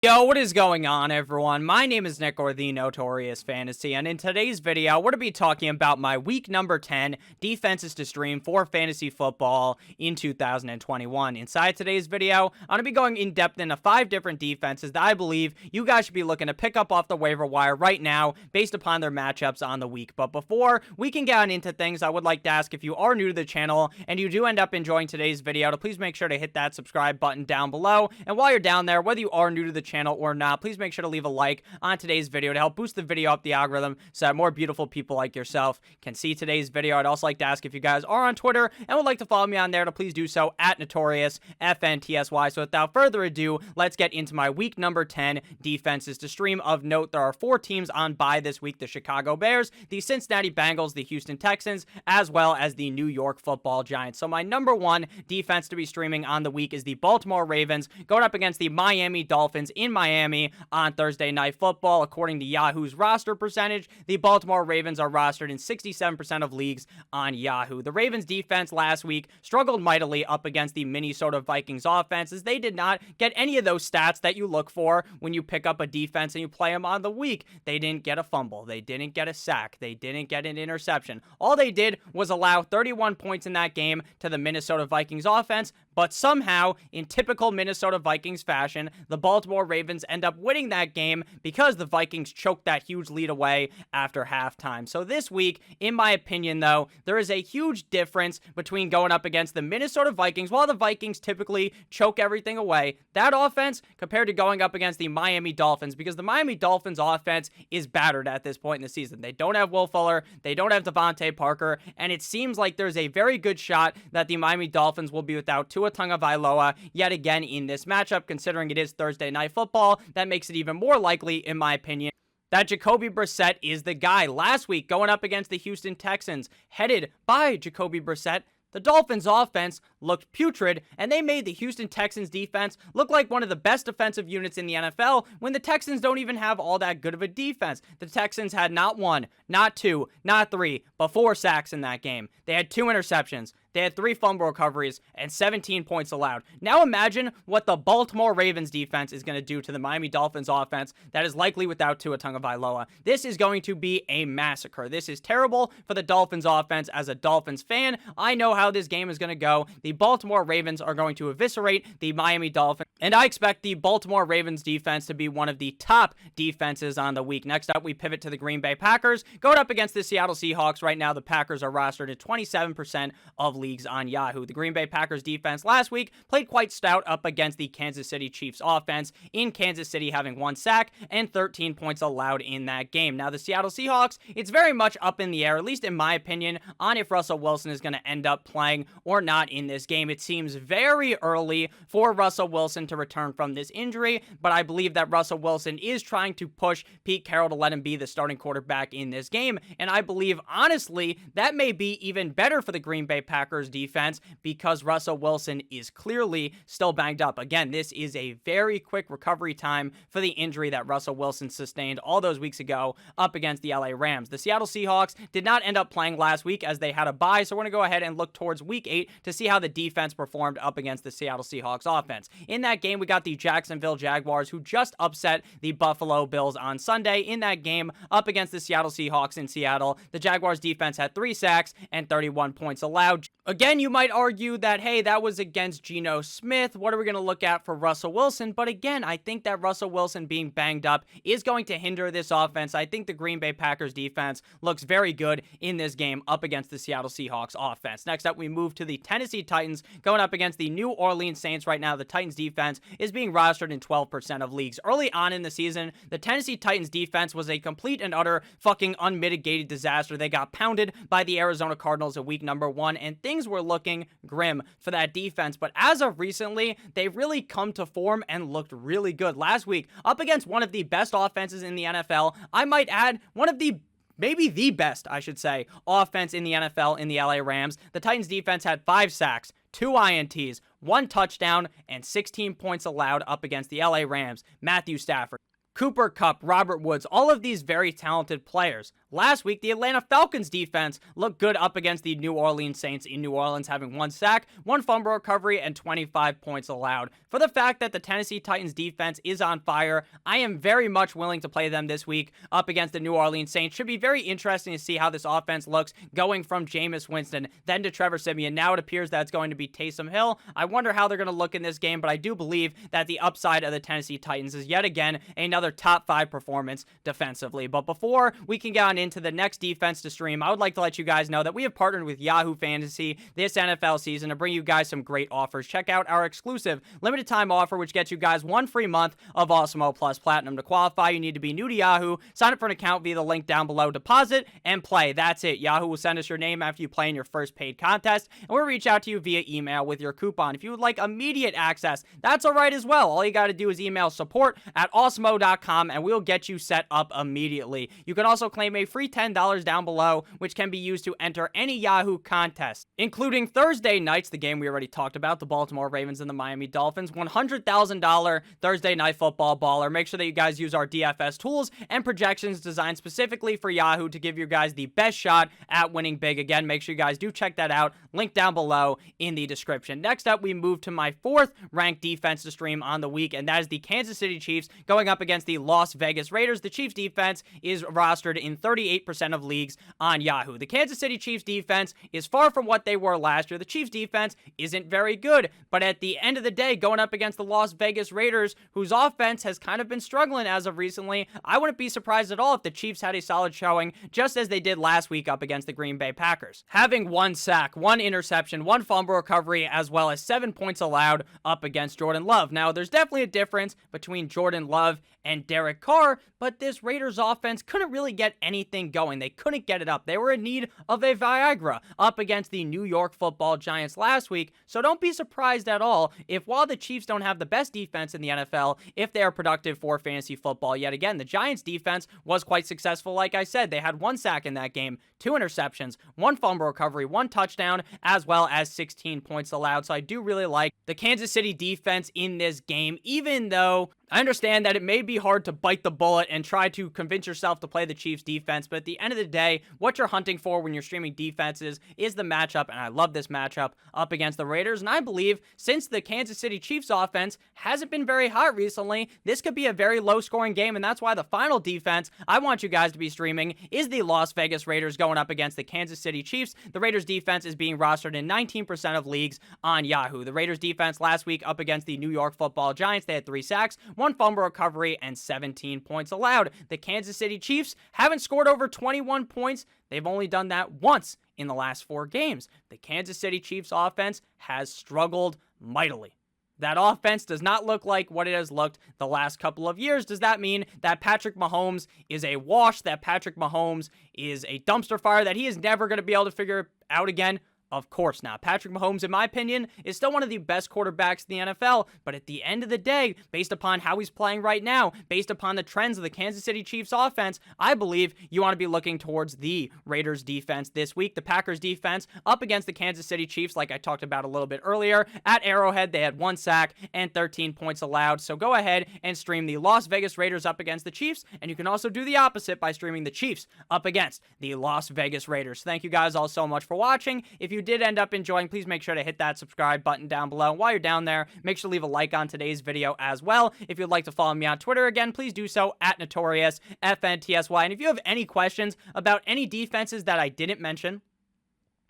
Yo, what is going on, everyone? My name is Nick, or the Notorious Fantasy, and in today's video, we're going to be talking about my week number 10 defenses to stream for fantasy football in 2021. Inside today's video, I'm going to be going in depth into 5 different defenses that I believe you guys should be looking to pick up off the waiver wire right now based upon their matchups on the week. But before we can get on into things, I would like to ask, if you are new to the channel and you do end up enjoying today's video, to please make sure to hit that subscribe button down below. And while you're down there, whether you are new to the channel or not, please make sure to leave a like on today's video to help boost the video up the algorithm so that more beautiful people like yourself can see today's video. I'd also like to ask if you guys are on Twitter and would like to follow me on there, to please do so at NotoriousFNTSY. So without further ado, let's get into my week number 10 defenses to stream. Of note, there are 4 teams on bye this week: the Chicago Bears, the Cincinnati Bengals, the Houston Texans, as well as the New York Football Giants. So my number 1 defense to be streaming on the week is the Baltimore Ravens going up against the Miami Dolphins in Miami on Thursday Night Football. According to Yahoo's roster percentage, the Baltimore Ravens are rostered in 67% of leagues on Yahoo. The Ravens defense last week struggled mightily up against the Minnesota Vikings offense, as they did not get any of those stats that you look for when you pick up a defense and you play them on the week. They didn't get a fumble. They didn't get a sack. They didn't get an interception. All they did was allow 31 points in that game to the Minnesota Vikings offense, but somehow, in typical Minnesota Vikings fashion, the Baltimore Ravens end up winning that game because the Vikings choked that huge lead away after halftime. So this week, in my opinion, though, there is a huge difference between going up against the Minnesota Vikings, while the Vikings typically choke everything away, that offense, compared to going up against the Miami Dolphins, because the Miami Dolphins offense is battered at this point in the season. They don't have Will Fuller, they don't have Devontae Parker, and it seems like there's a very good shot that the Miami Dolphins will be without Tua Tagovailoa yet again in this matchup. Considering it is Thursday Night Football, that makes it even more likely, in my opinion, that Jacoby Brissett is the guy. Last week, going up against the Houston Texans, headed by Jacoby Brissett, the Dolphins' offense looked putrid, and they made the Houston Texans' defense look like one of the best defensive units in the NFL when the Texans don't even have all that good of a defense. The Texans had not 1, not 2, not 3, but 4 sacks in that game. They had 2 interceptions. They had 3 fumble recoveries and 17 points allowed. Now imagine what the Baltimore Ravens defense is going to do to the Miami Dolphins offense that is likely without Tua Tagovailoa. This is going to be a massacre. This is terrible for the Dolphins offense. As a Dolphins fan, I know how this game is going to go. The Baltimore Ravens are going to eviscerate the Miami Dolphins, and I expect the Baltimore Ravens defense to be one of the top defenses on the week. Next up, we pivot to the Green Bay Packers going up against the Seattle Seahawks. Right now, the Packers are rostered at 27% of leagues on Yahoo. The Green Bay Packers defense last week played quite stout up against the Kansas City Chiefs offense, in Kansas City having 1 sack and 13 points allowed in that game. Now, the Seattle Seahawks, it's very much up in the air, at least in my opinion, on if Russell Wilson is going to end up playing or not in this game. It seems very early for Russell Wilson to return from this injury, but I believe that Russell Wilson is trying to push Pete Carroll to let him be the starting quarterback in this game, and I believe, honestly, that may be even better for the Green Bay Packers defense, because Russell Wilson is clearly still banged up. Again, this is a very quick recovery time for the injury that Russell Wilson sustained all those weeks ago up against the LA Rams. The Seattle Seahawks did not end up playing last week as they had a bye, so we're going to go ahead and look towards week 8 to see how the defense performed up against the Seattle Seahawks offense. In that game, we got the Jacksonville Jaguars, who just upset the Buffalo Bills on Sunday. In that game up against the Seattle Seahawks in Seattle, the Jaguars defense had 3 sacks and 31 points allowed. Again, you might argue that, hey, that was against Geno Smith. What are we going to look at for Russell Wilson? But again, I think that Russell Wilson being banged up is going to hinder this offense. I think the Green Bay Packers defense looks very good in this game up against the Seattle Seahawks offense. Next up, we move to the Tennessee Titans going up against the New Orleans Saints. Right now, the Titans defense is being rostered in 12% of leagues. Early on in the season, the Tennessee Titans defense was a complete and utter fucking unmitigated disaster. They got pounded by the Arizona Cardinals in week number 1, and things were looking grim for that defense. But as of recently, they've really come to form and looked really good. Last week, up against one of the best offenses in the NFL, I might add one of the maybe the best, I should say, offense in the NFL in the LA Rams. The Titans defense had 5 sacks, 2 INTs, 1 touchdown, and 16 points allowed up against the LA Rams. Matthew Stafford Cooper Kupp, Robert Woods, all of these very talented players. Last week, the Atlanta Falcons defense looked good up against the New Orleans Saints in New Orleans, having 1 sack, 1 fumble recovery, and 25 points allowed. For the fact that the Tennessee Titans defense is on fire, I am very much willing to play them this week up against the New Orleans Saints. Should be very interesting to see how this offense looks going from Jameis Winston, then to Trevor Siemian. Now it appears that it's going to be Taysom Hill. I wonder how they're going to look in this game, but I do believe that the upside of the Tennessee Titans is yet again another top 5 performance defensively. But before we can get on into the next defense to stream, I would like to let you guys know that we have partnered with Yahoo Fantasy this NFL season to bring you guys some great offers. Check out our exclusive limited time offer, which gets you guys 1 free month of Awesemo Plus Platinum. To qualify, you need to be new to Yahoo, sign up for an account via the link down below, deposit, and play. That's it. Yahoo will send us your name after you play in your first paid contest, and we'll reach out to you via email with your coupon. If you would like immediate access, that's all right as well. All you got to do is email support@awesemo.com, and we'll get you set up immediately. You can also claim a free $10 down below, which can be used to enter any Yahoo contest, including Thursday nights, the game we already talked about, the Baltimore Ravens and the Miami Dolphins, $100,000 Thursday Night Football baller. Make sure that you guys use our DFS tools and projections designed specifically for Yahoo to give you guys the best shot at winning big. Again, make sure you guys do check that out. Link down below in the description. Next up, we move to my 4th ranked defense to stream on the week, and that is the Kansas City Chiefs going up against the Las Vegas Raiders. The Chiefs defense is rostered in 38% of leagues on Yahoo. The Kansas City Chiefs defense is far from what they were last year. The Chiefs defense isn't very good, but at the end of the day, going up against the Las Vegas Raiders, whose offense has kind of been struggling as of recently, I wouldn't be surprised at all if the Chiefs had a solid showing, just as they did last week up against the Green Bay Packers, having 1 sack, 1 interception, 1 fumble recovery, as well as 7 points allowed up against Jordan Love. Now, there's definitely a difference between Jordan Love and Derek Carr, but this Raiders offense couldn't really get anything going. They couldn't get it up. They were in need of a Viagra up against the New York Football Giants last week, so don't be surprised at all if, while the Chiefs don't have the best defense in the NFL, if they are productive for fantasy football. Yet again, the Giants defense was quite successful. Like I said, they had 1 sack in that game, 2 interceptions, 1 fumble recovery, 1 touchdown, as well as 16 points allowed. So I do really like the Kansas City defense in this game, even though I understand that it may be hard to bite the bullet and try to convince yourself to play the Chiefs defense, but at the end of the day, what you're hunting for when you're streaming defenses is the matchup, and I love this matchup up against the Raiders, and I believe since the Kansas City Chiefs offense hasn't been very hot recently, this could be a very low-scoring game, and that's why the final defense I want you guys to be streaming is the Las Vegas Raiders going up against the Kansas City Chiefs. The Raiders defense is being rostered in 19% of leagues on Yahoo. The Raiders defense last week up against the New York Football Giants, they had 3 sacks, 1 fumble recovery, and 17 points allowed. The Kansas City Chiefs haven't scored over 21 points. They've only done that once in the last 4 games. The Kansas City Chiefs offense has struggled mightily. That offense does not look like what it has looked the last couple of years. Does that mean that Patrick Mahomes is a wash, that Patrick Mahomes is a dumpster fire, that he is never going to be able to figure out again? Of course not. Patrick Mahomes, in my opinion, is still one of the best quarterbacks in the NFL, but at the end of the day, based upon how he's playing right now, based upon the trends of the Kansas City Chiefs offense, I believe you want to be looking towards the Raiders defense this week. The Packers defense up against the Kansas City Chiefs, like I talked about a little bit earlier. At Arrowhead, they had 1 sack and 13 points allowed, so go ahead and stream the Las Vegas Raiders up against the Chiefs, and you can also do the opposite by streaming the Chiefs up against the Las Vegas Raiders. Thank you guys all so much for watching. If you did end up enjoying, please make sure to hit that subscribe button down below. And while you're down there, make sure to leave a like on today's video as well. If you'd like to follow me on Twitter again, please do so at NotoriousFNTSY. And if you have any questions about any defenses that I didn't mention,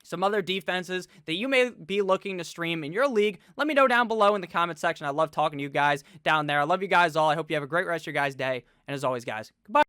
some other defenses that you may be looking to stream in your league, let me know down below in the comment section. I love talking to you guys down there. I love you guys all. I hope you have a great rest of your guys' day. And as always, guys, goodbye.